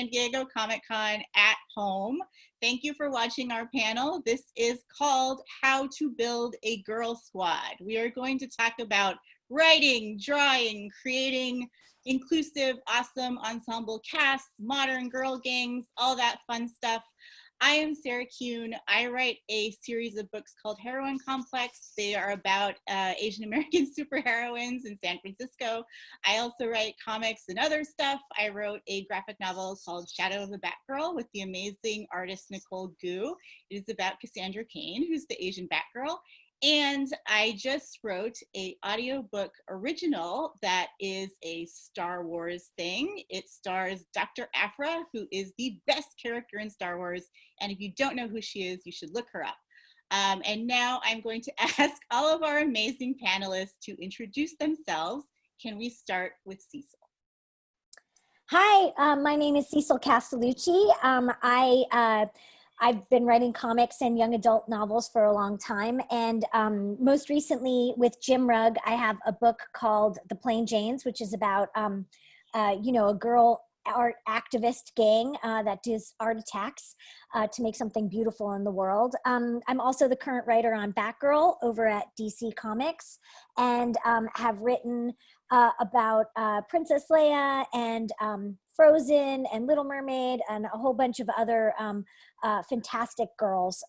San Diego Comic-Con at home. Thank you for watching our panel. This is called How to Build a Girl Squad. We are going to talk about writing, drawing, creating inclusive, awesome ensemble casts, modern girl gangs, all that fun stuff. I am Sarah Kuhn. I write a series of books called Heroine Complex. They are about Asian American superheroines in San Francisco. I also write comics and other stuff. I wrote a graphic novel called Shadow of the Batgirl with the amazing artist Nicole Gu. It is about Cassandra Cain, who's the Asian Batgirl. And I just wrote an audiobook original that is a Star Wars thing. It stars Dr. Afua, who is the best character in Star Wars. And if you don't know who she is, you should look her up. And now I'm going to ask all of our amazing panelists to introduce themselves. Can we start with Cecil? Hi, my name is Cecil Castellucci. I've been writing comics and young adult novels for a long time. And most recently with Jim Rugg, I have a book called The Plain Janes, which is about, a girl art activist gang that does art attacks to make something beautiful in the world. I'm also the current writer on Batgirl over at DC Comics, and have written about Princess Leia and Frozen and Little Mermaid and a whole bunch of other fantastic girls.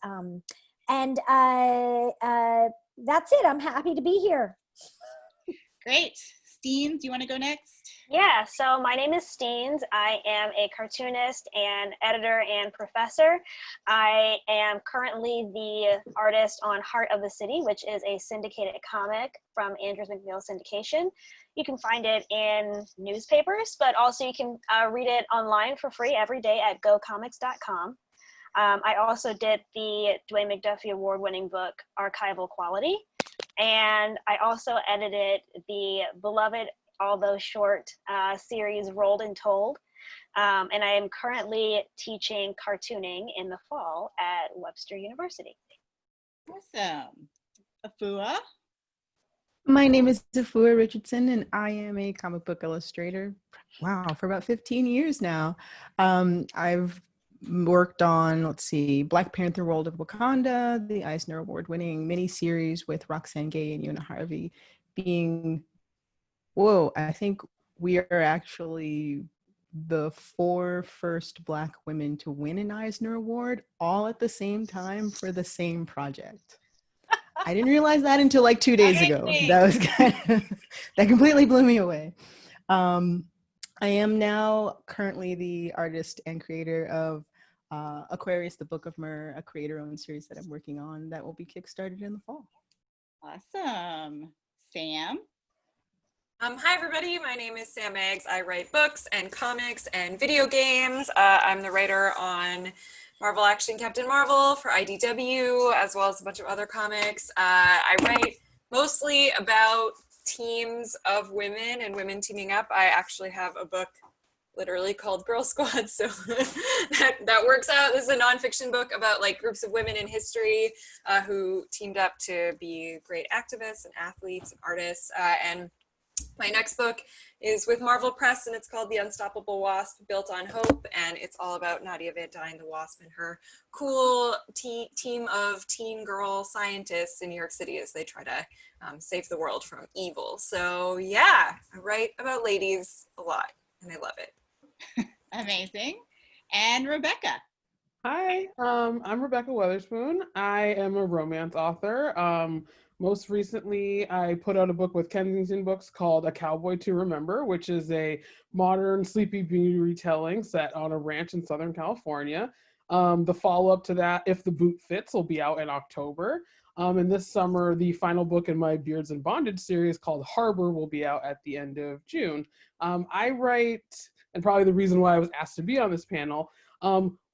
And that's it. I'm happy to be here. Great. Steenz, do you want to go next? Yeah, so my name is Steenz. I am a cartoonist and editor and professor. I am currently the artist on Heart of the City, which is a syndicated comic from Andrews McMeel Syndication. You can find it in newspapers, but also you can read it online for free every day at gocomics.com. I also did the Dwayne McDuffie award-winning book, Archival Quality. And I also edited the beloved, although short, series Rolled and Told. And I am currently teaching cartooning in the fall at Webster University. Awesome. Afua? My name is Afua Richardson, and I am a comic book illustrator. Wow, for about 15 years now. I've worked on, Black Panther World of Wakanda, the Eisner Award-winning miniseries with Roxane Gay and Una Harvey being, I think we are actually the 4 first Black women to win an Eisner Award all at the same time for the same project. I didn't realize that until like 2 days ago. That was that completely blew me away. I am now currently the artist and creator of Aquarius, the Book of Myr, a creator-owned series that I'm working on that will be kickstarted in the fall. Awesome. Sam? Hi, everybody. My name is Sam Eggs. I write books and comics and video games. I'm the writer on Marvel Action Captain Marvel for IDW, as well as a bunch of other comics. I write mostly about teams of women and women teaming up. I actually have a book literally called Girl Squad, so that works out. This is a nonfiction book about like groups of women in history who teamed up to be great activists and athletes and artists. And my next book is with Marvel Press, and it's called The Unstoppable Wasp, Built on Hope, and it's all about Nadia Van Dyne, the Wasp, and her cool team of teen girl scientists in New York City as they try to save the world from evil. So yeah, I write about ladies a lot, and I love it. Amazing. And Rebekah? Hi, I'm Rebekah Weatherspoon. I am a romance author. Most recently, I put out a book with Kensington Books called A Cowboy to Remember, which is a modern Sleepy Beauty retelling set on a ranch in Southern California. The follow-up to that, If the Boot Fits, will be out in October. And this summer, the final book in my Beards and Bondage series called Harbor will be out at the end of June. I write, and probably the reason why I was asked to be on this panel,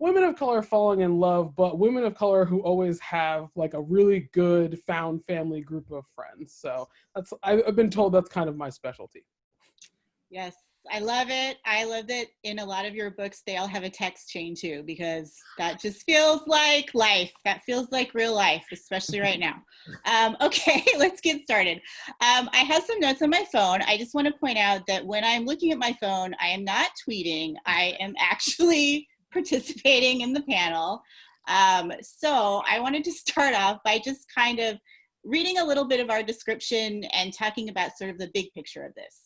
women of color falling in love, but women of color who always have like a really good found family group of friends. So I've been told that's kind of my specialty. Yes, I love it. I love that in a lot of your books, they all have a text chain too, because that just feels like life. That feels like real life, especially right now. Okay, let's get started. I have some notes on my phone. I just want to point out that when I'm looking at my phone, I am not tweeting. I am actually participating in the panel. So I wanted to start off by just kind of reading a little bit of our description and talking about sort of the big picture of this.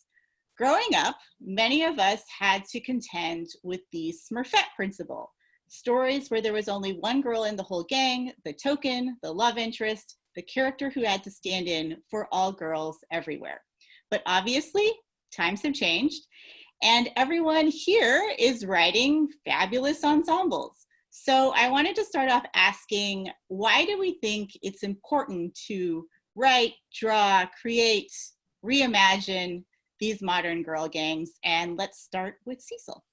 Growing up, many of us had to contend with the Smurfette principle. Stories where there was only one girl in the whole gang, the token, the love interest, the character who had to stand in for all girls everywhere. But obviously, times have changed, and everyone here is writing fabulous ensembles. So I wanted to start off asking, why do we think it's important to write, draw, create, reimagine these modern girl gangs? And let's start with Cecil.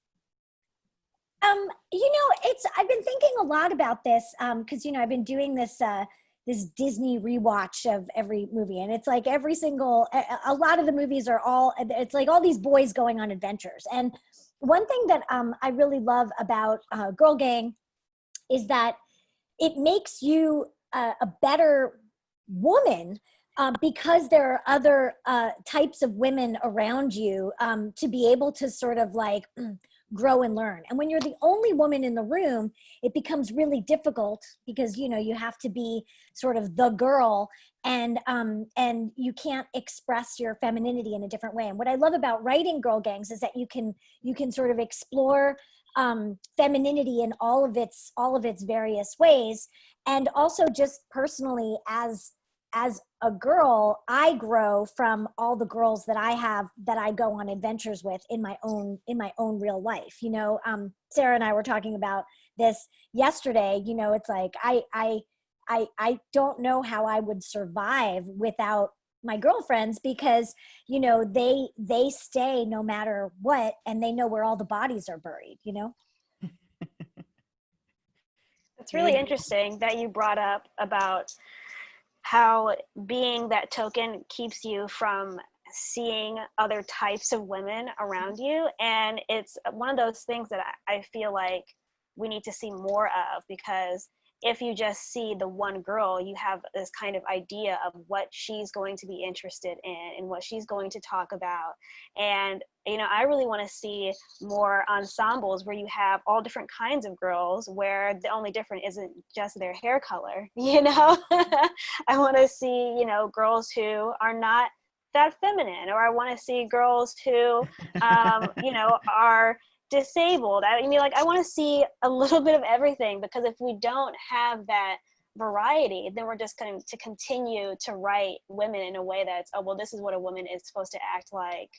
I've been thinking a lot about this because I've been doing this this Disney rewatch of every movie, and it's like a lot of the movies are it's like all these boys going on adventures. And one thing that I really love about Girl Gang is that it makes you a better woman. Because there are other types of women around you to be able to sort of like grow and learn. And when you're the only woman in the room, it becomes really difficult because, you have to be sort of the girl and you can't express your femininity in a different way. And what I love about writing Girl Gangs is that you can sort of explore femininity in all of its various ways. And also just personally as a girl, I grow from all the girls that I have that I go on adventures with in my own real life. Sarah and I were talking about this yesterday. It's like I don't know how I would survive without my girlfriends because they stay no matter what, and they know where all the bodies are buried. It's really interesting that you brought up about how being that token keeps you from seeing other types of women around you. And it's one of those things that I feel like we need to see more of, because if you just see the one girl, you have this kind of idea of what she's going to be interested in and what she's going to talk about. And, I really want to see more ensembles where you have all different kinds of girls, where the only different isn't just their hair color, I want to see, girls who are not that feminine, or I want to see girls who, are disabled. I want to see a little bit of everything, because if we don't have that variety, then we're just going to continue to write women in a way that's, oh, well, this is what a woman is supposed to act like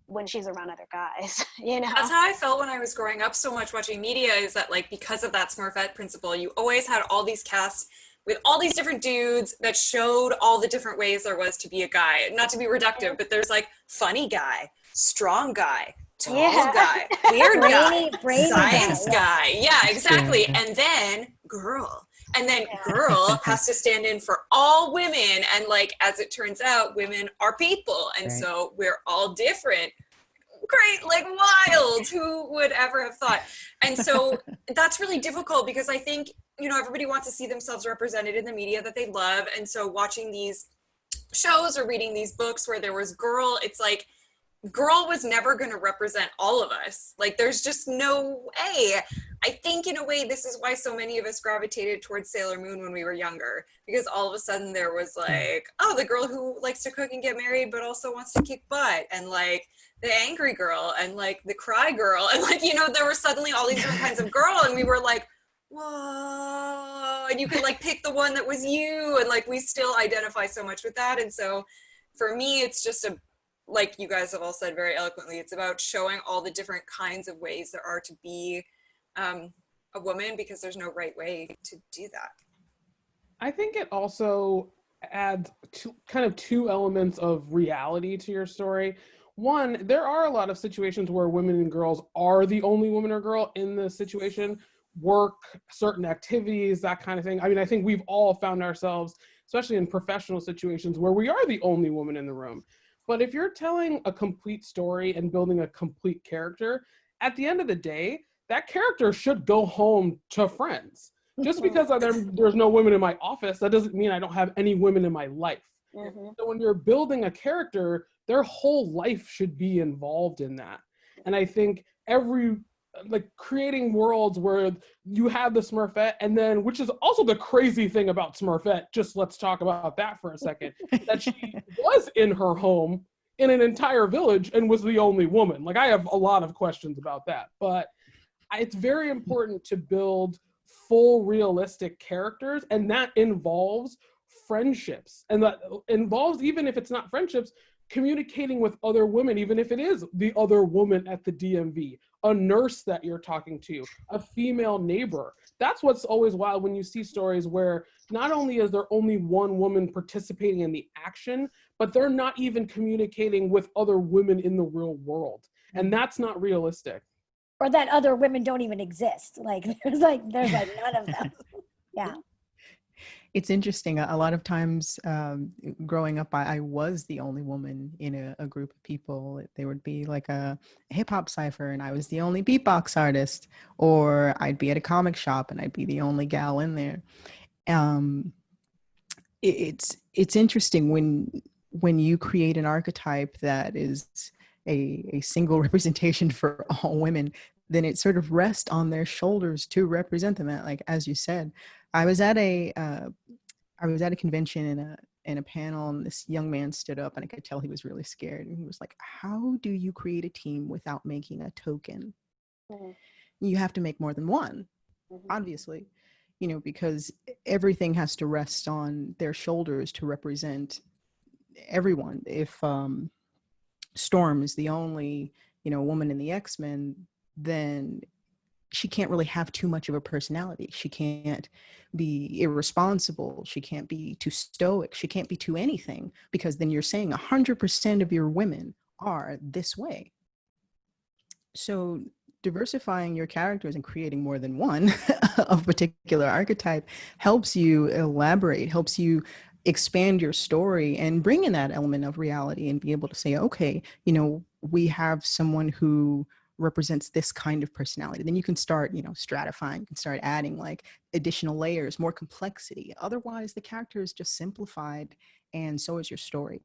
when she's around other guys. That's how I felt when I was growing up so much watching media, is that like because of that Smurfette principle, you always had all these casts with all these different dudes that showed all the different ways there was to be a guy. Not to be reductive, but there's like funny guy, strong guy, tall guy, weird guy, science guy. Yeah, exactly. And then girl. And then girl has to stand in for all women. And like, as it turns out, women are people. And so we're all different. Great, like wild. Who would ever have thought? And so that's really difficult, because I think, everybody wants to see themselves represented in the media that they love. And so watching these shows or reading these books where there was girl, it's like, girl was never going to represent all of us. Like, there's just no way. I think in a way, this is why so many of us gravitated towards Sailor Moon when we were younger, because all of a sudden there was like, oh, the girl who likes to cook and get married, but also wants to kick butt, and like the angry girl, and like the cry girl. And like, there were suddenly all these different kinds of girl, and we were like, whoa, and you could like pick the one that was you. And like, we still identify so much with that. And so for me, it's just like you guys have all said very eloquently, it's about showing all the different kinds of ways there are to be a woman, because there's no right way to do that. I think it also adds two elements of reality to your story. One, there are a lot of situations where women and girls are the only woman or girl in the situation, work, certain activities, that kind of thing. I mean, I think we've all found ourselves, especially in professional situations, where we are the only woman in the room. But if you're telling a complete story and building a complete character, at the end of the day, that character should go home to friends. Just because there's no women in my office, that doesn't mean I don't have any women in my life. So when you're building a character, their whole life should be involved in that. And I think creating worlds where you have the Smurfette, and then, which is also the crazy thing about Smurfette, just let's talk about that for a second, that she was in her home in an entire village and was the only woman. Like, I have a lot of questions about that, but it's very important to build full realistic characters, and that involves friendships, and that involves, even if it's not friendships, communicating with other women, even if it is the other woman at the DMV, a nurse that you're talking to, a female neighbor. That's what's always wild when you see stories where not only is there only one woman participating in the action, but they're not even communicating with other women in the real world. And that's not realistic. Or that other women don't even exist. Like there's like none of them. Yeah. It's interesting. A lot of times growing up, I was the only woman in a group of people. There would be like a hip hop cipher and I was the only beatbox artist, or I'd be at a comic shop and I'd be the only gal in there. It's interesting when you create an archetype that is a single representation for all women, then it sort of rests on their shoulders to represent them. Like, as you said, I was at a convention in a panel, and this young man stood up, and I could tell he was really scared. And he was like, "How do you create a team without making a token? You have to make more than one, obviously, because everything has to rest on their shoulders to represent everyone. If Storm is the only, woman in the X-Men, then she can't really have too much of a personality. She can't be irresponsible. She can't be too stoic. She can't be too anything, because then you're saying 100% of your women are this way. So diversifying your characters and creating more than one of a particular archetype helps you elaborate, helps you expand your story and bring in that element of reality and be able to say, okay, we have someone who represents this kind of personality. Then you can start, stratifying, you can start adding like additional layers, more complexity. Otherwise, the character is just simplified, and so is your story.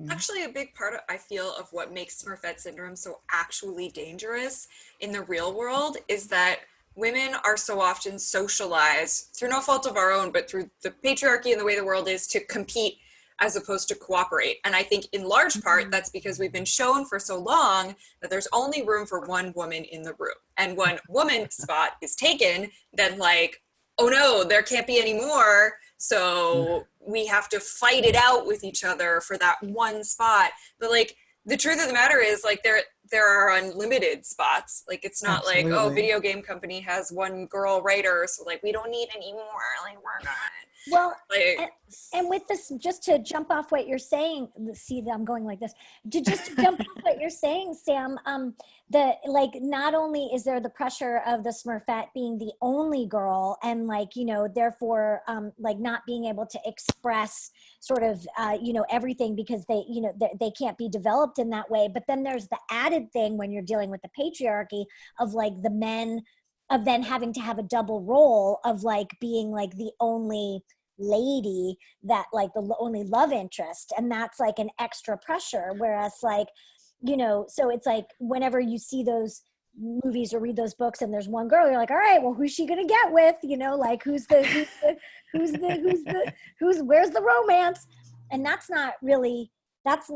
Actually, a big part, I feel, of what makes Smurfette syndrome so actually dangerous in the real world is that women are so often socialized through no fault of our own, but through the patriarchy and the way the world is, to compete as opposed to cooperate. And I think in large part, that's because we've been shown for so long that there's only room for one woman in the room. And when woman's spot is taken, then like, oh no, there can't be any more. So we have to fight it out with each other for that one spot. But like, the truth of the matter is, like, there are unlimited spots. Like, it's not Absolutely. like, oh, video game company has one girl writer, so like we don't need any more. Like, we're not. Well, Like, and with this, just to jump off what you're saying, see, I'm going like this, to jump off what you're saying, Sam, not only is there the pressure of the Smurfette being the only girl and therefore not being able to express sort of, everything because they can't be developed in that way. But then there's the added thing when you're dealing with the patriarchy of like the men of then having to have a double role of like being like the only lady, that like the only love interest, and that's like an extra pressure. Whereas like, so it's like whenever you see those movies or read those books and there's one girl, you're like, all right, well, who's she gonna get with? Like where's the romance? And that's not really, that's a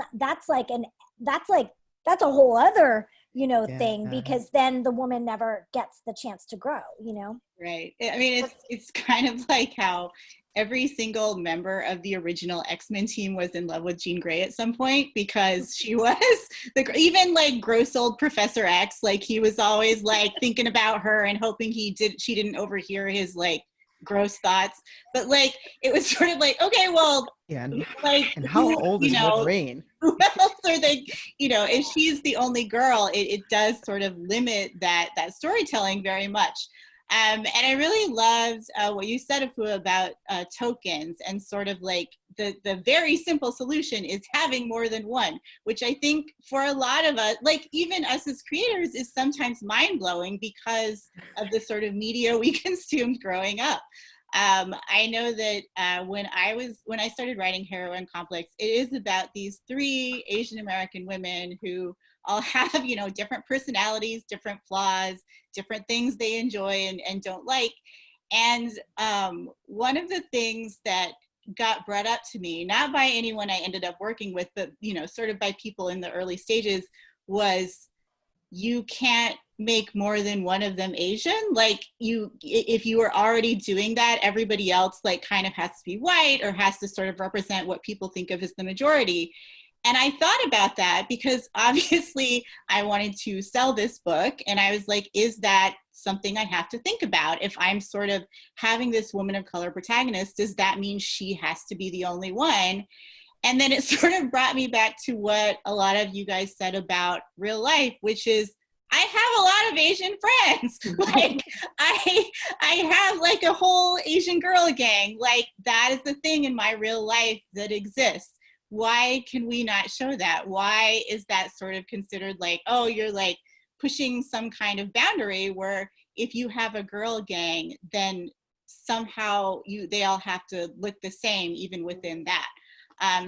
whole other thing, because then the woman never gets the chance to grow, Right. I mean, it's kind of like how every single member of the original X-Men team was in love with Jean Grey at some point, because she was even like gross old Professor X, like he was always like thinking about her and hoping she didn't overhear his like gross thoughts. But like, it was sort of like, okay, well, Yeah, like, and how old is Wolverine? Who else are they? If she's the only girl, it does sort of limit that storytelling very much. And I really loved what you said, Afua, about tokens, and sort of like the very simple solution is having more than one, which I think for a lot of us, like even us as creators, is sometimes mind-blowing because of the sort of media we consumed growing up. I know that when I started writing Heroine Complex, it is about these 3 Asian American women who all have, you know, different personalities, different flaws, different things they enjoy and don't like. And one of the things that got brought up to me, not by anyone I ended up working with, but, you know, sort of by people in the early stages, was you can't make more than one of them Asian. Like, if you were already doing that, everybody else like kind of has to be white or has to sort of represent what people think of as the majority. And I thought about that because obviously I wanted to sell this book, and I was like, is that something I have to think about? If I'm sort of having this woman of color protagonist, does that mean she has to be the only one? And then it sort of brought me back to what a lot of you guys said about real life, which is I have a lot of Asian friends. Like I have like a whole Asian girl gang. Like that is the thing in my real life that exists. Why can we not show that? Why is that sort of considered like, oh, you're like pushing some kind of boundary, where if you have a girl gang, then somehow they all have to look the same even within that.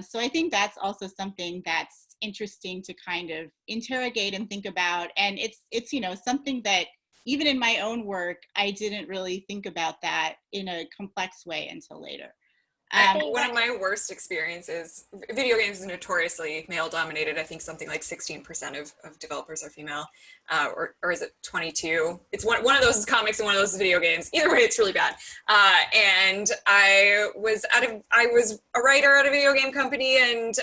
So I think that's also something that's interesting to kind of interrogate and think about. And it's you know, something that even in my own work, I didn't really think about that in a complex way until later. One of my worst experiences, video games is notoriously male dominated. I think something like 16% of developers are female, or is it 22? It's one of those comics and one of those video games. Either way, it's really bad. And I was a writer at a video game company, and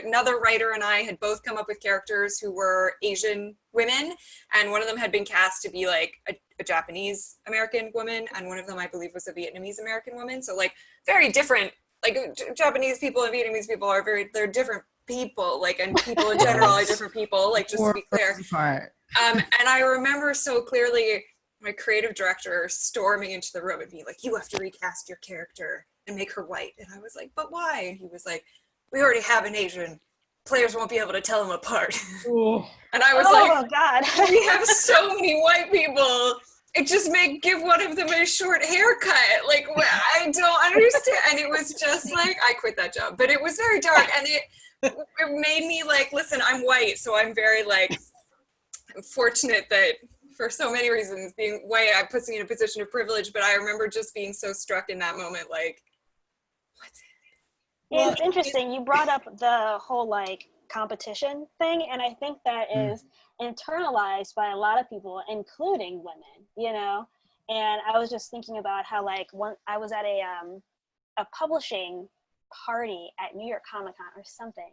another writer and I had both come up with characters who were Asian women, and one of them had been cast to be like a Japanese American woman, and one of them I believe was a Vietnamese American woman. So like very different, like Japanese people and Vietnamese people they're different people, like, and people in general are different people, like, just to be clear. And I remember so clearly my creative director storming into the room and being like, you have to recast your character and make her white. And I was like, but why? And he was like, we already have an Asian. Players won't be able to tell them apart. And I was like, oh God, we have so many white people. It just give one of them a short haircut. Like, I don't understand. And it was just like, I quit that job. But it was very dark, and it made me like, listen, I'm white, so I'm very like, I'm fortunate that for so many reasons, being white, puts me in a position of privilege. But I remember just being so struck in that moment, like, what's Yeah, it's interesting. You brought up the whole like competition thing, and I think that is internalized by a lot of people, including women, you know. And I was just thinking about how like I was at a publishing party at New York Comic Con or something,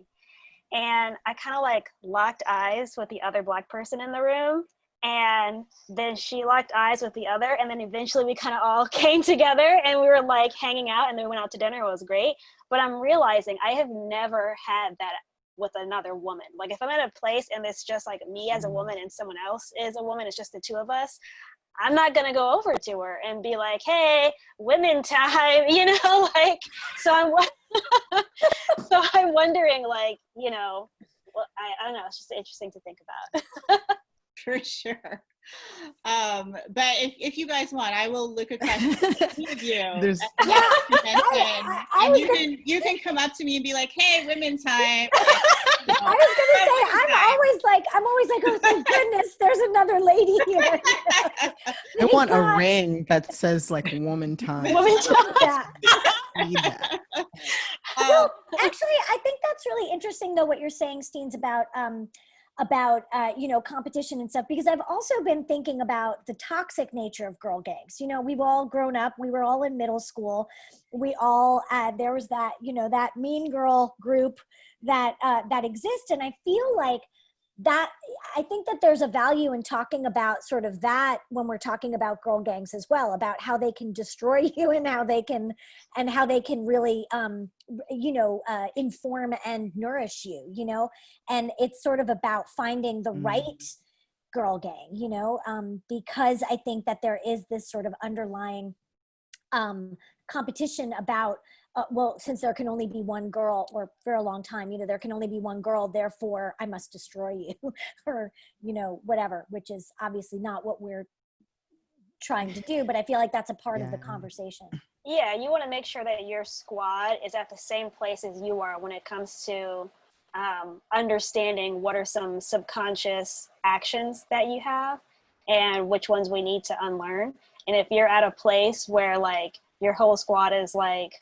and I kind of like locked eyes with the other Black person in the room, and then she locked eyes with the other, and then eventually we kind of all came together and we were like hanging out, and then we went out to dinner. It was great. But I'm realizing I have never had that with another woman. Like if I'm at a place and it's just like me as a woman and someone else is a woman, it's just the two of us, I'm not gonna go over to her and be like, hey, women time, you know, like, so I'm wondering, like, you know, well, I don't know, it's just interesting to think about. For sure. But if you guys want, I will look across the of you. And you can come up to me and be like, hey, women time. I was gonna say, I'm always like, oh thank goodness, there's another lady here. I want a ring that says like woman time. Woman time. Yeah. Well, actually, I think that's really interesting though, what you're saying, Steenz, about you know, competition and stuff, because I've also been thinking about the toxic nature of girl gangs. You know, we've all grown up, we were all in middle school, we all there was that, you know, that mean girl group that that exists, and I feel like that, I think that there's a value in talking about sort of that when we're talking about girl gangs as well, about how they can destroy you and how they can really you know, inform and nourish you, you know. And it's sort of about finding the right girl gang, you know, because I think that there is this sort of underlying competition about, well, since there can only be one girl, or for a long time, you know, there can only be one girl, therefore I must destroy you, or, you know, whatever, which is obviously not what we're trying to do, but I feel like that's a part of the conversation. Yeah, you want to make sure that your squad is at the same place as you are when it comes to understanding what are some subconscious actions that you have and which ones we need to unlearn. And if you're at a place where like your whole squad is like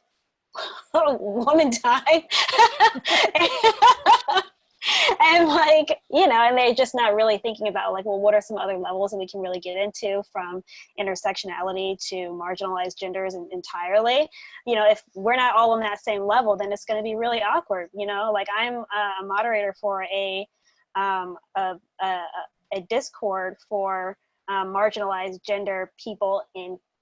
woman time and like, you know, and they're just not really thinking about like, well, what are some other levels that we can really get into, from intersectionality to marginalized genders entirely. You know, if we're not all on that same level, then it's going to be really awkward. You know, like I'm a moderator for a Discord for marginalized gender people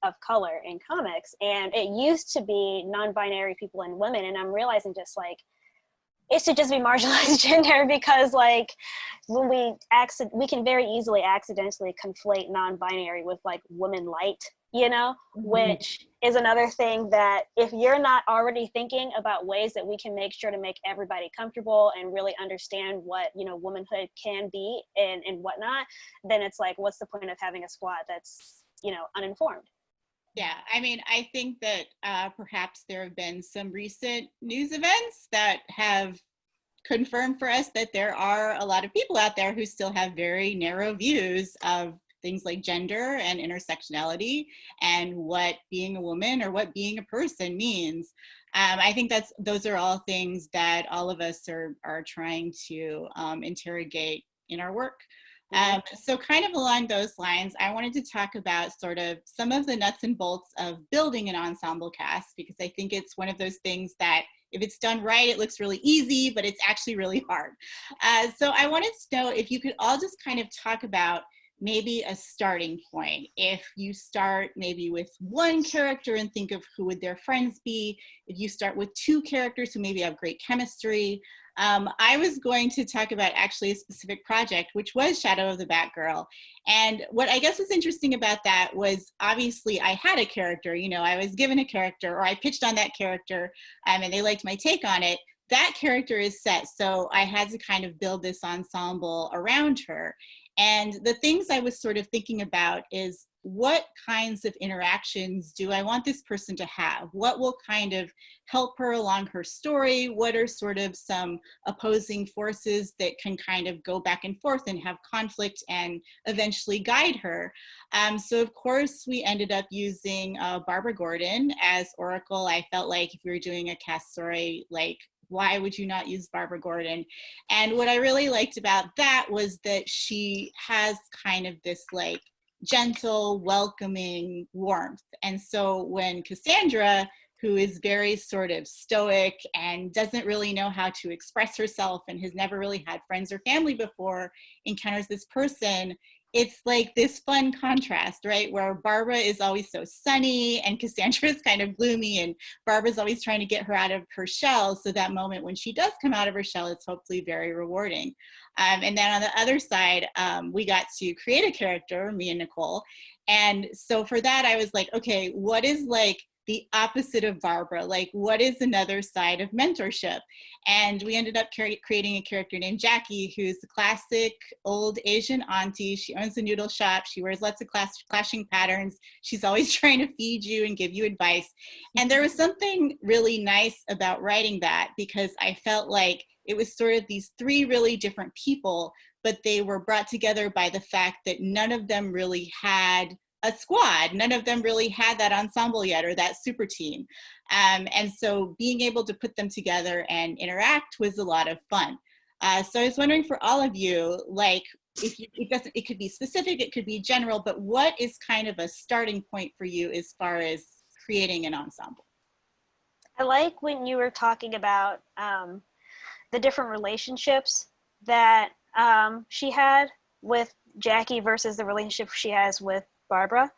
of color in comics, and it used to be non-binary people and women, and I'm realizing just like it should just be marginalized gender, because like when we can very easily accidentally conflate non-binary with like women light, you know, which is another thing that if you're not already thinking about ways that we can make sure to make everybody comfortable and really understand what, you know, womanhood can be and whatnot, then it's like, what's the point of having a squad that's, you know, uninformed? Yeah, I mean, I think that perhaps there have been some recent news events that have confirmed for us that there are a lot of people out there who still have very narrow views of things like gender and intersectionality and what being a woman or what being a person means. I think those are all things that all of us are trying to interrogate in our work. So kind of along those lines, I wanted to talk about sort of some of the nuts and bolts of building an ensemble cast, because I think it's one of those things that if it's done right, it looks really easy, but it's actually really hard. So I wanted to know if you could all just kind of talk about maybe a starting point. If you start maybe with one character and think of who would their friends be, if you start with two characters who maybe have great chemistry. I was going to talk about actually a specific project, which was Shadow of the Batgirl. And what I guess was interesting about that was obviously I had a character, you know, I was given a character, or I pitched on that character, and they liked my take on it. That character is set, so I had to kind of build this ensemble around her. And the things I was sort of thinking about is, what kinds of interactions do I want this person to have? What will kind of help her along her story? What are sort of some opposing forces that can kind of go back and forth and have conflict and eventually guide her? So of course we ended up using Barbara Gordon as Oracle. I felt like if we were doing a cast story, like, why would you not use Barbara Gordon? And what I really liked about that was that she has kind of this like gentle, welcoming warmth. And so when Cassandra, who is very sort of stoic and doesn't really know how to express herself and has never really had friends or family before, encounters this person, it's like this fun contrast, right? Where Barbara is always so sunny and Cassandra is kind of gloomy, and Barbara's always trying to get her out of her shell. So that moment when she does come out of her shell, it's hopefully very rewarding. And then on the other side, we got to create a character, me and Nicole. And so for that, I was like, okay, what is like the opposite of Barbara? Like, what is another side of mentorship? And we ended up creating a character named Jackie, who's the classic old Asian auntie. She owns a noodle shop. She wears lots of clashing patterns. She's always trying to feed you and give you advice. And there was something really nice about writing that, because I felt like it was sort of these three really different people, but they were brought together by the fact that none of them really had a squad. None of them really had that ensemble yet, or that super team. And so being able to put them together and interact was a lot of fun. So I was wondering for all of you, like, it could be specific, it could be general, but what is kind of a starting point for you as far as creating an ensemble? I like when you were talking about the different relationships that she had with Jackie versus the relationship she has with Barbara.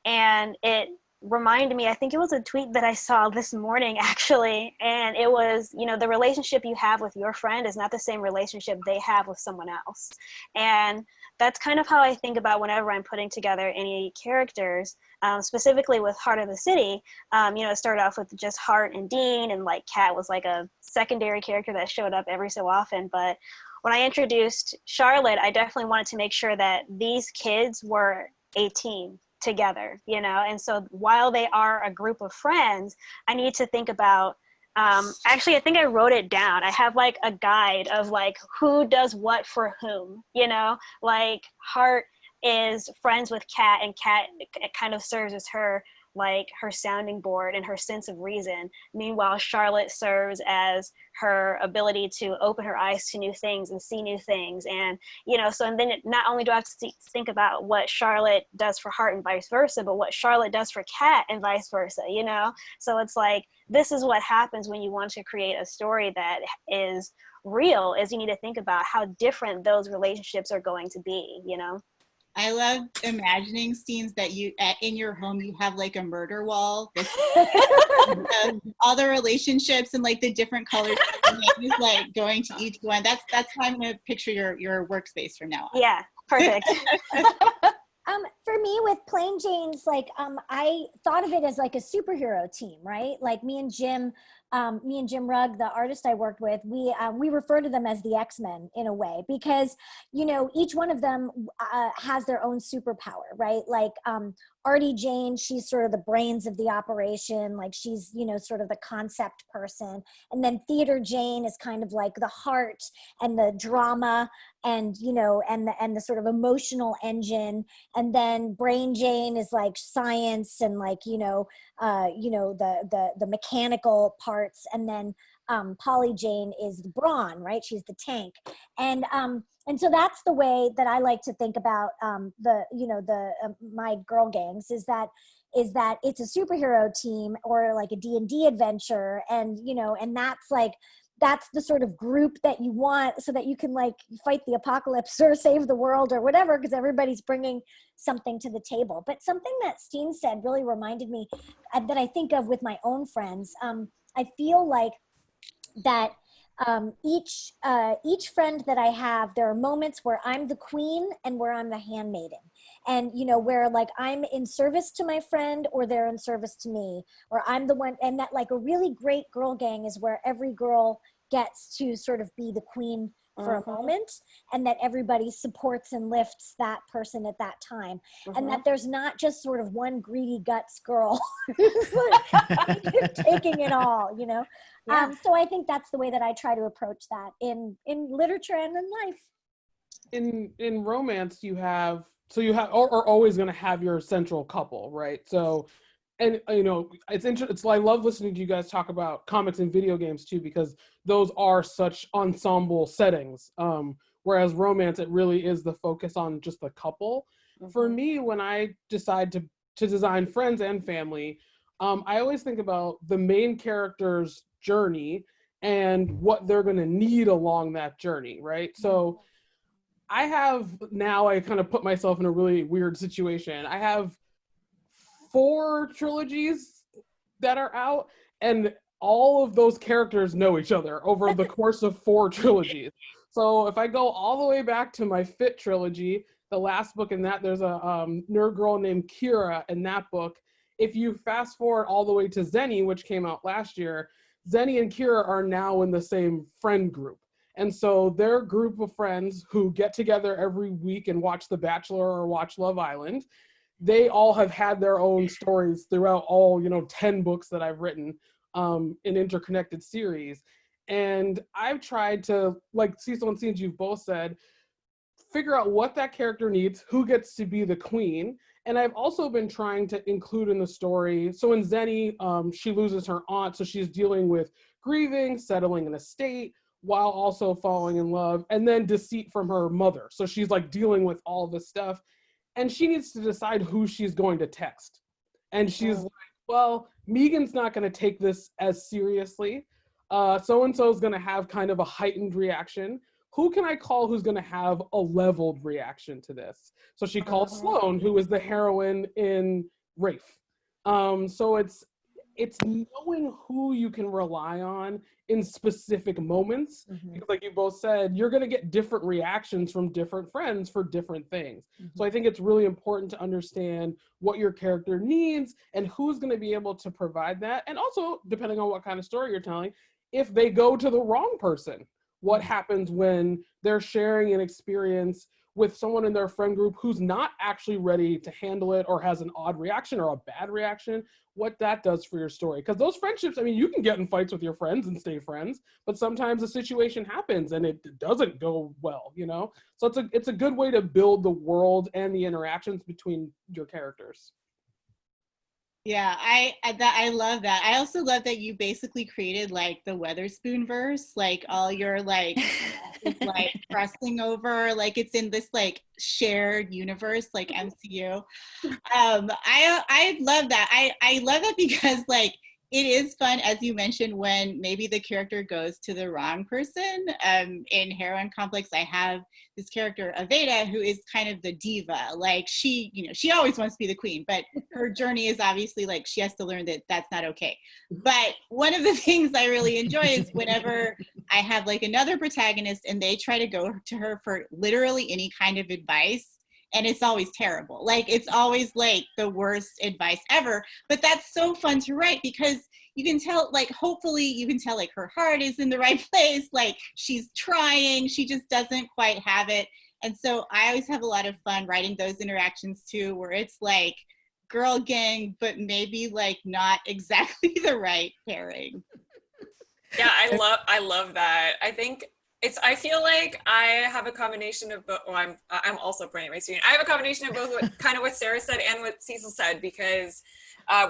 And it reminded me, I think it was a tweet that I saw this morning actually, and it was, you know, the relationship you have with your friend is not the same relationship they have with someone else. And that's kind of how I think about whenever I'm putting together any characters, specifically with Heart of the City. You know, it started off with just Hart and Dean, and like Kat was like a secondary character that showed up every so often. But when I introduced Charlotte, I definitely wanted to make sure that these kids were a team together, you know? And so while they are a group of friends, I need to think about, actually, I think I wrote it down. I have like a guide of like who does what for whom, you know? Like Hart is friends with Kat, and Kat kind of serves as her, like her sounding board and her sense of reason. Meanwhile, Charlotte serves as her ability to open her eyes to new things and see new things. And, you know, so, and then not only do I have to think about what Charlotte does for Hart and vice versa, but what Charlotte does for Kat and vice versa, you know? So it's like, this is what happens when you want to create a story that is real, is you need to think about how different those relationships are going to be, you know? I love imagining, Steenz, that you in your home you have like a murder wall that's all the relationships and like the different colors, like going to each one. That's how I'm gonna picture your workspace from now on. Yeah, perfect. For me with Plain Jane's, like, I thought of it as like a superhero team, right? Like me and Jim Rugg, the artist I worked with, we refer to them as the X-Men in a way, because, you know, each one of them has their own superpower, right? Like Artie Jane, she's sort of the brains of the operation, like she's, you know, sort of the concept person. And then Theater Jane is kind of like the heart and the drama and, you know, and the sort of emotional engine. And then Brain Jane is like science and like, the mechanical parts. And then Polly Jane is the brawn, right? She's the tank. And so that's the way that I like to think about my girl gangs, is that it's a superhero team or like a D&D adventure. And, you know, and that's the sort of group that you want so that you can like fight the apocalypse or save the world or whatever, because everybody's bringing something to the table. But something that Steenz said really reminded me that I think of with my own friends. I feel like that each friend that I have, there are moments where I'm the queen and where I'm the handmaiden. And, you know, where like I'm in service to my friend or they're in service to me, or I'm the one. And that like a really great girl gang is where every girl gets to sort of be the queen for a moment, and that everybody supports and lifts that person at that time. And that there's not just sort of one greedy guts girl who's like taking it all, you know? Yeah. So I think that's the way that I try to approach that in literature and in life. In romance, you have are always going to have your central couple, right? So, and you know, it's interesting. I love listening to you guys talk about comics and video games too, because those are such ensemble settings. Whereas romance, it really is the focus on just the couple. For me, when I decide to design friends and family, I always think about the main character's journey and what they're going to need along that journey, right? So I kind of put myself in a really weird situation. I have 4 trilogies that are out, and all of those characters know each other over the course of 4 trilogies. So if I go all the way back to my Fit trilogy, the last book in that, there's a nerd girl named Kira in that book. If you fast forward all the way to Zenny, which came out last year, Zenny and Kira are now in the same friend group. And so they're a group of friends who get together every week and watch The Bachelor or watch Love Island. They all have had their own stories throughout all, 10 books that I've written in interconnected series. And I've tried to, like Cecil and Steenz, you've both said, figure out what that character needs, who gets to be the queen. And I've also been trying to include in the story, so in Zenny, she loses her aunt, so she's dealing with grieving, settling an estate, while also falling in love, and then deceit from her mother. So she's like dealing with all this stuff, and she needs to decide who she's going to text. And she's like, well, Megan's not going to take this as seriously. So-and-so is going to have kind of a heightened reaction. Who can I call who's going to have a leveled reaction to this? So she called Sloane, who is the heroine in Rafe. So it's knowing who you can rely on in specific moments. Because like you both said, you're going to get different reactions from different friends for different things. So I think it's really important to understand what your character needs and who's going to be able to provide that. And also, depending on what kind of story you're telling, if they go to the wrong person, what happens when they're sharing an experience with someone in their friend group who's not actually ready to handle it or has an odd reaction or a bad reaction, what that does for your story. Because those friendships, I mean, you can get in fights with your friends and stay friends, but sometimes a situation happens and it doesn't go well, you know? So it's a good way to build the world and the interactions between your characters. Yeah, I love that. I also love that you basically created like the Weatherspoon verse, like all your like is like crossing over, like it's in this like shared universe, like MCU. I love that. I love that because like it is fun, as you mentioned, when maybe the character goes to the wrong person. In Heroine Complex, I have this character, Aveda, who is kind of the diva. Like she, you know, she always wants to be the queen, but her journey is obviously like she has to learn that that's not okay. But one of the things I really enjoy is whenever I have like another protagonist and they try to go to her for literally any kind of advice, and it's always terrible. Like it's always like the worst advice ever, but that's so fun to write because you can tell, like, hopefully you can tell like her heart is in the right place. Like she's trying, she just doesn't quite have it. And so I always have a lot of fun writing those interactions too, where it's like girl gang, but maybe like not exactly the right pairing. Yeah, I love that. I feel like I have a combination of both. Well, I'm also playing my student. I have a combination of both kind of what Sarah said and what Cecil said, because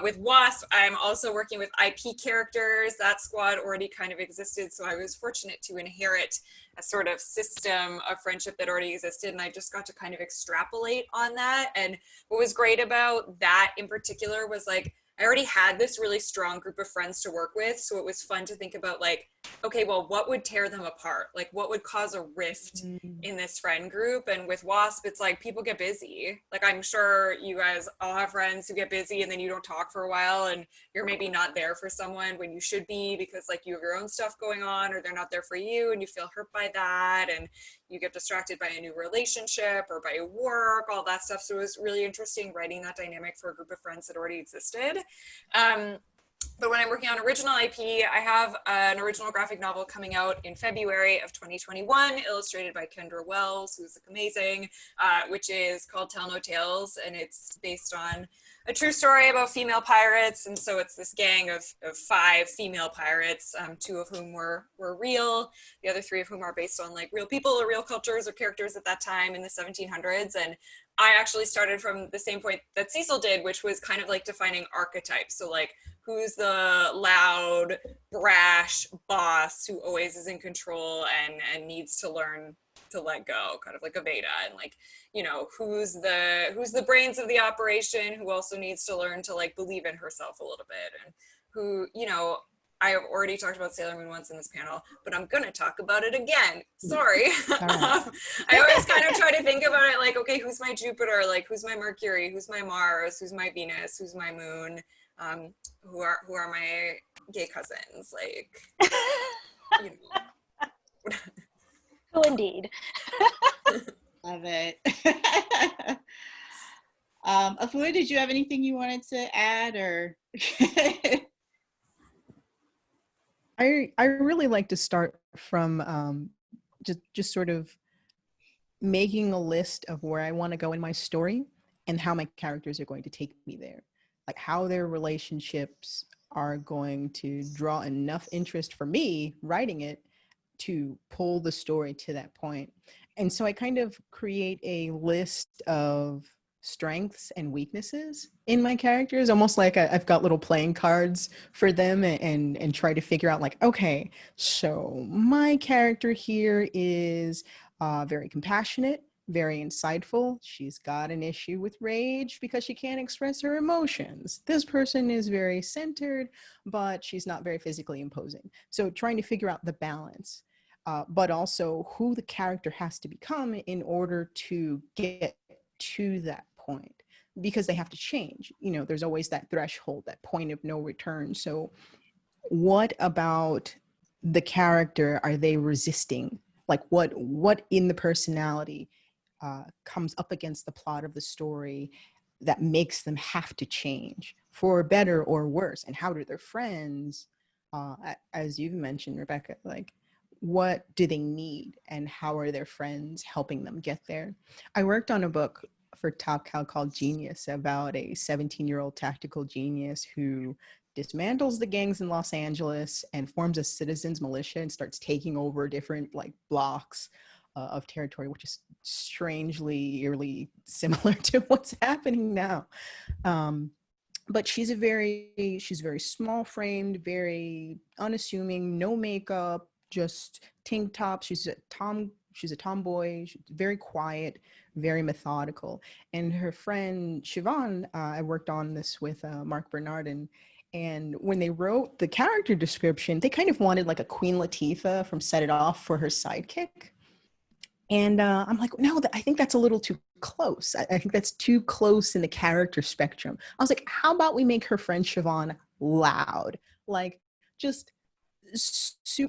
with Wasp, I'm also working with IP characters. That squad already kind of existed, so I was fortunate to inherit a sort of system of friendship that already existed, and I just got to kind of extrapolate on that. And what was great about that in particular was like, I already had this really strong group of friends to work with, so it was fun to think about like, okay, well, what would tear them apart? Like what would cause a rift in this friend group? And with Wasp, it's like people get busy. Like I'm sure you guys all have friends who get busy and then you don't talk for a while and you're maybe not there for someone when you should be because like you have your own stuff going on or they're not there for you and you feel hurt by that and you get distracted by a new relationship or by work, all that stuff. So it was really interesting writing that dynamic for a group of friends that already existed. But when I'm working on original IP, I have an original graphic novel coming out in February of 2021, illustrated by Kendra Wells, who's amazing, which is called Tell No Tales, and it's based on a true story about female pirates. And so it's this gang of 5 female pirates, 2 of whom were real, the other 3 of whom are based on like real people or real cultures or characters at that time in the 1700s. And I actually started from the same point that Cecil did, which was kind of like defining archetypes. So like, who's the loud, brash boss who always is in control and needs to learn to let go, kind of like a Veda, and like, you know, who's the brains of the operation who also needs to learn to like believe in herself a little bit, and who, you know, I have already talked about Sailor Moon once in this panel, but I'm gonna talk about it again. Sorry. Right. I always kind of try to think about it like, okay, who's my Jupiter? Like, who's my Mercury? Who's my Mars? Who's my Venus? Who's my Moon? Who are my gay cousins? Like, you know. Who indeed. Love it. Afua, did you have anything you wanted to add or? I really like to start from just sort of making a list of where I want to go in my story and how my characters are going to take me there. Like how their relationships are going to draw enough interest for me writing it to pull the story to that point. And so I kind of create a list of strengths and weaknesses in my characters, almost like I've got little playing cards for them, and try to figure out like, okay, so my character here is very compassionate, very insightful. She's got an issue with rage because she can't express her emotions. This person is very centered, but she's not very physically imposing. So trying to figure out the balance, but also who the character has to become in order to get to that point. because they have to change. You know, there's always that threshold, that point of no return. So what about the character are they resisting? Like what in the personality comes up against the plot of the story that makes them have to change for better or worse? And how do their friends, as you've mentioned, Rebekah, like what do they need and how are their friends helping them get there? I worked on a book for Top Cow called Genius about a 17-year-old tactical genius who dismantles the gangs in Los Angeles and forms a citizens militia and starts taking over different like blocks of territory, which is strangely eerily similar to what's happening now. But she's very small framed, very unassuming, no makeup, just tank top. She's a tomboy, she's very quiet, very methodical. And her friend Siobhan, I worked on this with Mark Bernardin, and when they wrote the character description, they kind of wanted like a Queen Latifah from Set It Off for her sidekick. And I'm like, no, I think that's a little too close. I think that's too close in the character spectrum. I was like, how about we make her friend Siobhan loud? Like, just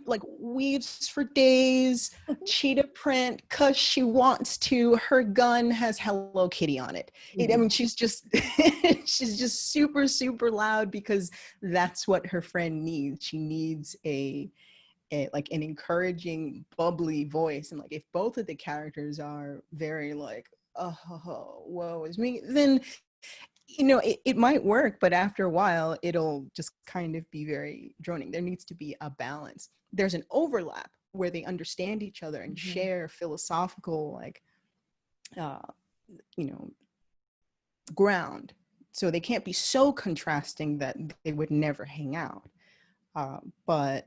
like weaves for days, cheetah print, because she wants to. Her gun has Hello Kitty on it. I mean, she's just she's just super, super loud because that's what her friend needs. She needs like an encouraging, bubbly voice. And like if both of the characters are very like, oh, whoa, is me, then you know it might work, but after a while it'll just kind of be very droning. There needs to be a balance. There's an overlap where they understand each other and share philosophical like you know, ground, so they can't be so contrasting that they would never hang out. But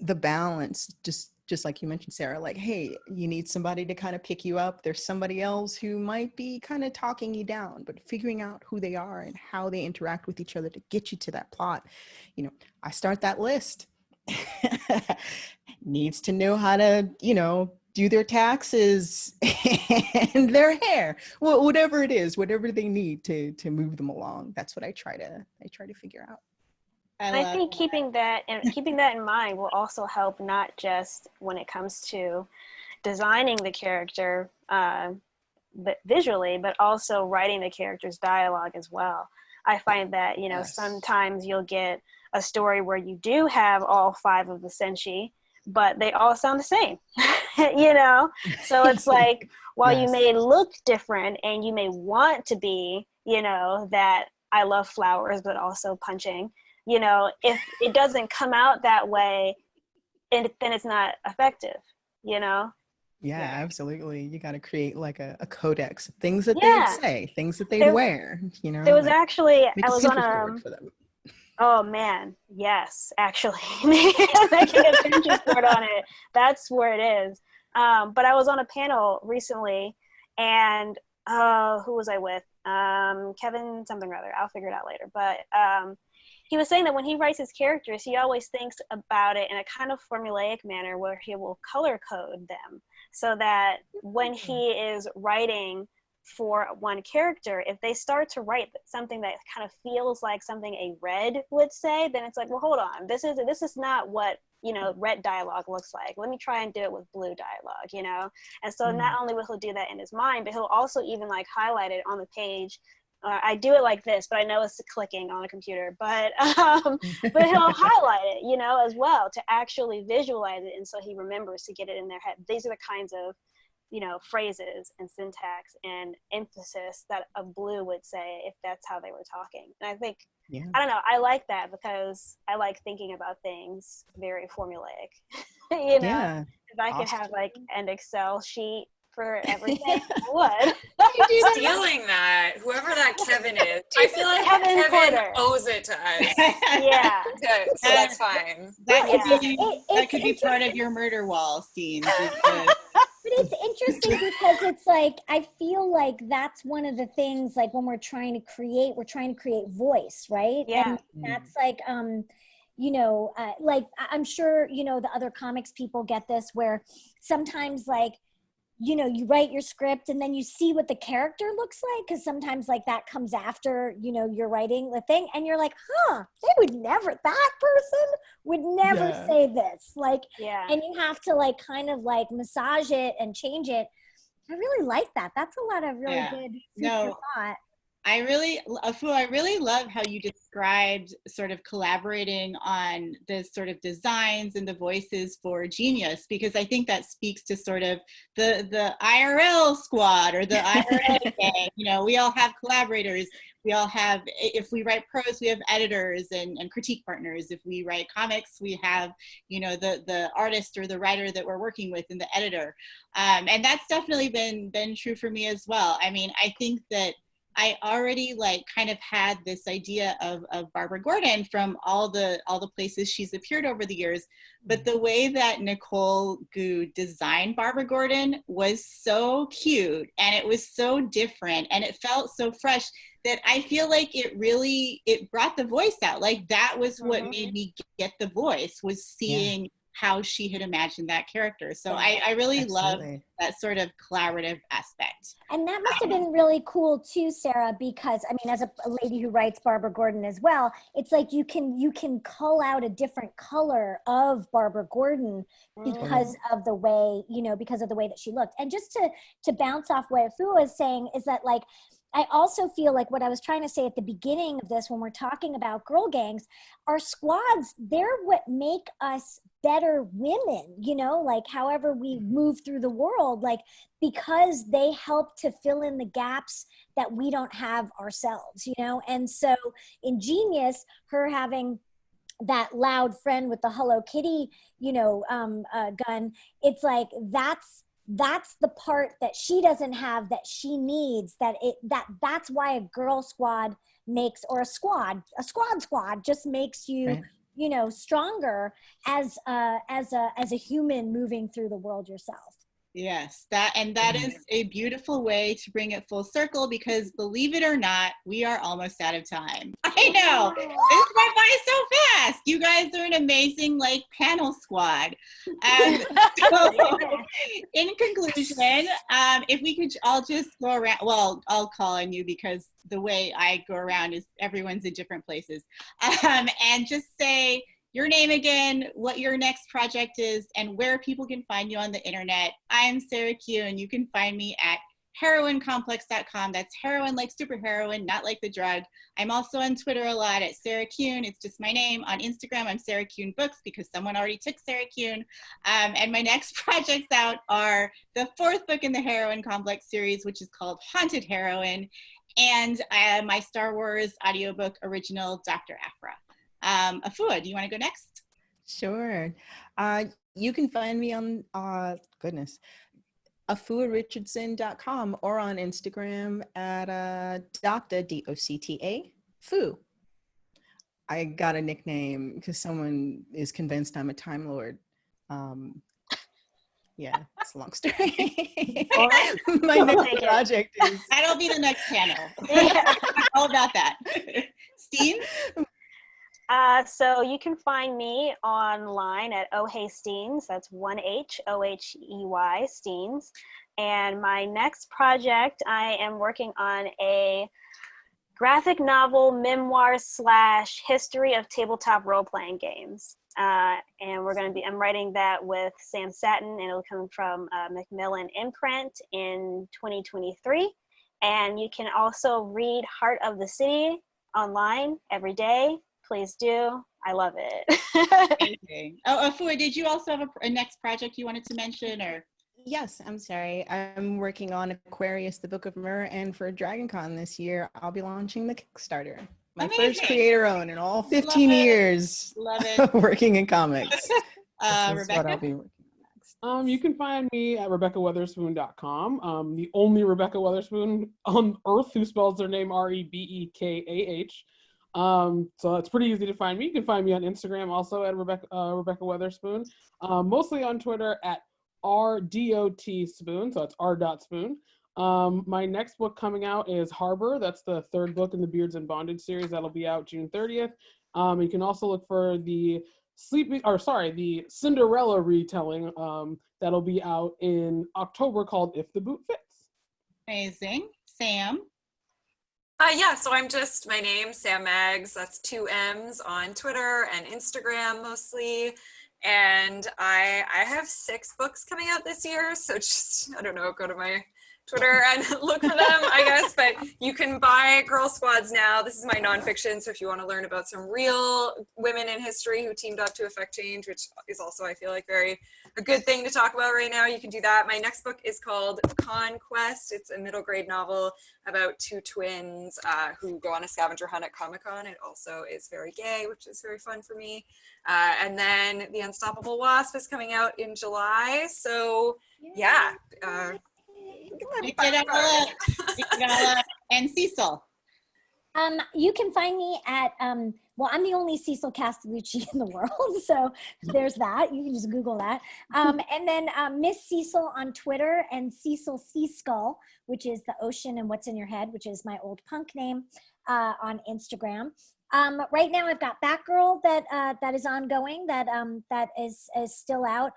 the balance, just like you mentioned, Sarah, like, hey, you need somebody to kind of pick you up. There's somebody else who might be kind of talking you down, but figuring out who they are and how they interact with each other to get you to that plot. You know, I start that list. Needs to know how to, you know, do their taxes and their hair, well, whatever it is, whatever they need to move them along. That's what I try to figure out. I think keeping that in mind will also help, not just when it comes to designing the character but visually, but also writing the character's dialogue as well. I find that, you know, sometimes you'll get a story where you do have all 5 of the senshi, but they all sound the same, you know? So it's like, while you may look different and you may want to be, you know, that I love flowers, but also punching, you know, if it doesn't come out that way, then it's not effective, you know? Yeah, absolutely. You got to create like a codex, things that they'd say, things that they'd wear, you know? There was like, actually, I was on for them. Oh man, yes, actually. Making a Pinterest board on it. That's where it is. But I was on a panel recently, and who was I with? Kevin something or other. I'll figure it out later. But he was saying that when he writes his characters, he always thinks about it in a kind of formulaic manner where he will color code them, so that when he is writing for one character, if they start to write something that kind of feels like something a red would say, then it's like, well, hold on, this is not what, you know, red dialogue looks like. Let me try and do it with blue dialogue, you know? And so not only will he do that in his mind, but he'll also even like highlight it on the page. I do it like this, but I know it's clicking on a computer, but he'll highlight it, you know, as well, to actually visualize it. And so he remembers to get it in their head. These are the kinds of, you know, phrases and syntax and emphasis that a blue would say if that's how they were talking. And I think, I don't know, I like that because I like thinking about things very formulaic. You know, Yeah. if I could have like an Excel sheet for everything, I would. Stealing that, whoever that Kevin is. I feel like Kevin Kevin owes it to us. Yeah. Okay, so that's fine. That could be part of your murder wall, Steenz. But it's interesting because it's like, I feel like that's one of the things, like when we're trying to create voice, right? Yeah. And that's like, you know, like I'm sure, you know, the other comics people get this, where sometimes like you know, you write your script and then you see what the character looks like, because sometimes like that comes after, you know, you're writing the thing, and you're like, they would never, that person would never say this, like, and you have to like kind of like massage it and change it. I really like that. That's a lot of really good food for thought. I really love how you described sort of collaborating on the sort of designs and the voices for Genius, because I think that speaks to sort of the IRL squad or the IRL gang. You know, we all have collaborators. We all have, if we write prose, we have editors and critique partners. If we write comics, we have, you know, the artist or the writer that we're working with and the editor. And that's definitely been true for me as well. I mean, I think that I already like kind of had this idea of Barbara Gordon from all the places she's appeared over the years, but the way that Nicole Gu designed Barbara Gordon was so cute, and it was so different, and it felt so fresh that I feel like it brought the voice out. Like that was what made me get the voice, was seeing how she had imagined that character. So I really love that sort of collaborative aspect. And that must have been really cool too, Sarah, because I mean, as a lady who writes Barbara Gordon as well, it's like you can cull out a different color of Barbara Gordon because of the way, you know, because of the way that she looked. And just to bounce off what Afua was saying is that, like, I also feel like what I was trying to say at the beginning of this, when we're talking about girl gangs, our squads, they're what make us better women, you know, like however we move through the world, like, because they help to fill in the gaps that we don't have ourselves, you know? And so in Genius, her having that loud friend with the Hello Kitty, you know, gun, it's like, that's the part that she doesn't have that she needs, that's why a girl squad makes, or a squad just makes you, you know, stronger as a human moving through the world yourself. Yes, that is a beautiful way to bring it full circle, because believe it or not, we are almost out of time. I know, this went by so fast. You guys are an amazing like panel squad. So in conclusion, if we could all just go around, well, I'll call on you because the way I go around is everyone's in different places, and just say your name again, what your next project is, and where people can find you on the internet. I'm Sarah Kuhn. You can find me at heroinecomplex.com. That's heroin like superheroine, not like the drug. I'm also on Twitter a lot at Sarah Kuhn. It's just my name. On Instagram, I'm Sarah Kuhn Books, because someone already took Sarah Kuhn. And my next projects out are the 4th book in the Heroine Complex series, which is called Haunted Heroine, and my Star Wars audiobook original, Dr. Afra. Afua, do you want to go next? Sure. You can find me on, afuarichardson.com, or on Instagram at Docta, D-O-C-T-A, Fu. I got a nickname because someone is convinced I'm a Time Lord. Yeah, it's a long story. My next project is... That'll be the next panel. All about that. Steenz? So you can find me online at Oh Hey Steenz. That's 1H, O-H-E-Y, Steenz. And my next project, I am working on a graphic novel memoir / history of tabletop role-playing games. And I'm writing that with Sam Satin, and it'll come from Macmillan Imprint in 2023. And you can also read Heart of the City online every day. Please do. I love it. Amazing. Oh, Afua, did you also have a next project you wanted to mention, or? Yes, I'm sorry. I'm working on Aquarius, the Book of Myr, and for DragonCon this year, I'll be launching the Kickstarter. My first creator-owned in all 15 years of working in comics. This is Rebekah? what I'll be working on next. You can find me at rebekahweatherspoon.com. The only Rebekah Weatherspoon on earth who spells their name R-E-B-E-K-A-H. So it's pretty easy to find me. You can find me on Instagram also at Rebekah Weatherspoon. Mostly on Twitter at RDOT_spoon, so it's r.spoon. My next book coming out is Harbor. That's the 3rd book in the Beards and Bondage series. That'll be out June 30th. You can also look for the the Cinderella retelling that'll be out in October called If the Boot Fits. Amazing. Sam? Yeah, so I'm just, my name, Sam Maggs, that's 2 M's on Twitter and Instagram mostly. And I have 6 books coming out this year, so just, I don't know, go to my Twitter and look for them, I guess. But you can buy Girl Squads now. This is my nonfiction, so if you want to learn about some real women in history who teamed up to affect change, which is also, I feel like, a good thing to talk about right now, you can do that. My next book is called Conquest. It's a middle grade novel about 2 twins who go on a scavenger hunt at Comic-Con. It also is very gay, which is very fun for me. And then The Unstoppable Wasp is coming out in July. So yeah. Pick it all up. And Cecil? You can find me at, well, I'm the only Cecil Castellucci in the world, so there's that. You can just Google that. And then Miss Cecil on Twitter, and Cecil Sea Skull, which is the ocean and what's in your head, which is my old punk name, on Instagram. Right now I've got Batgirl that is ongoing, that is still out.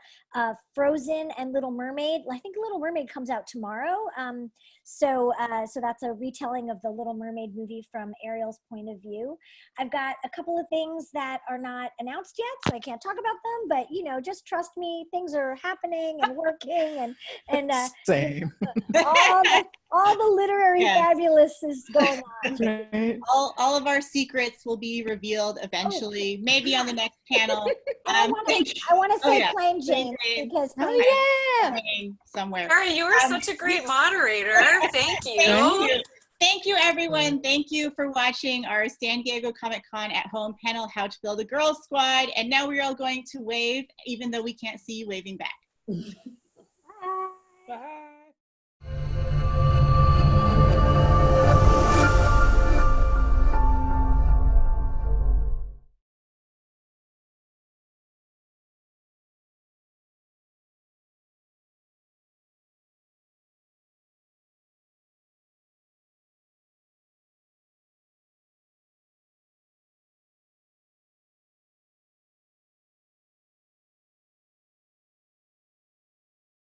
Frozen and Little Mermaid. I think Little Mermaid comes out tomorrow. So that's a retelling of the Little Mermaid movie from Ariel's point of view. I've got a couple of things that are not announced yet, so I can't talk about them, but you know, just trust me, things are happening and working, and Same. all the literary fabulous is going on. Right. All of our secrets will be revealed eventually, maybe on the next panel. I want to say Plain Jane, because somewhere. Mary, you were such a great moderator. Thank you. Thank you, everyone. Thank you for watching our San Diego Comic-Con at Home panel, How to Build a Girl Squad. And now we're all going to wave, even though we can't see you waving back.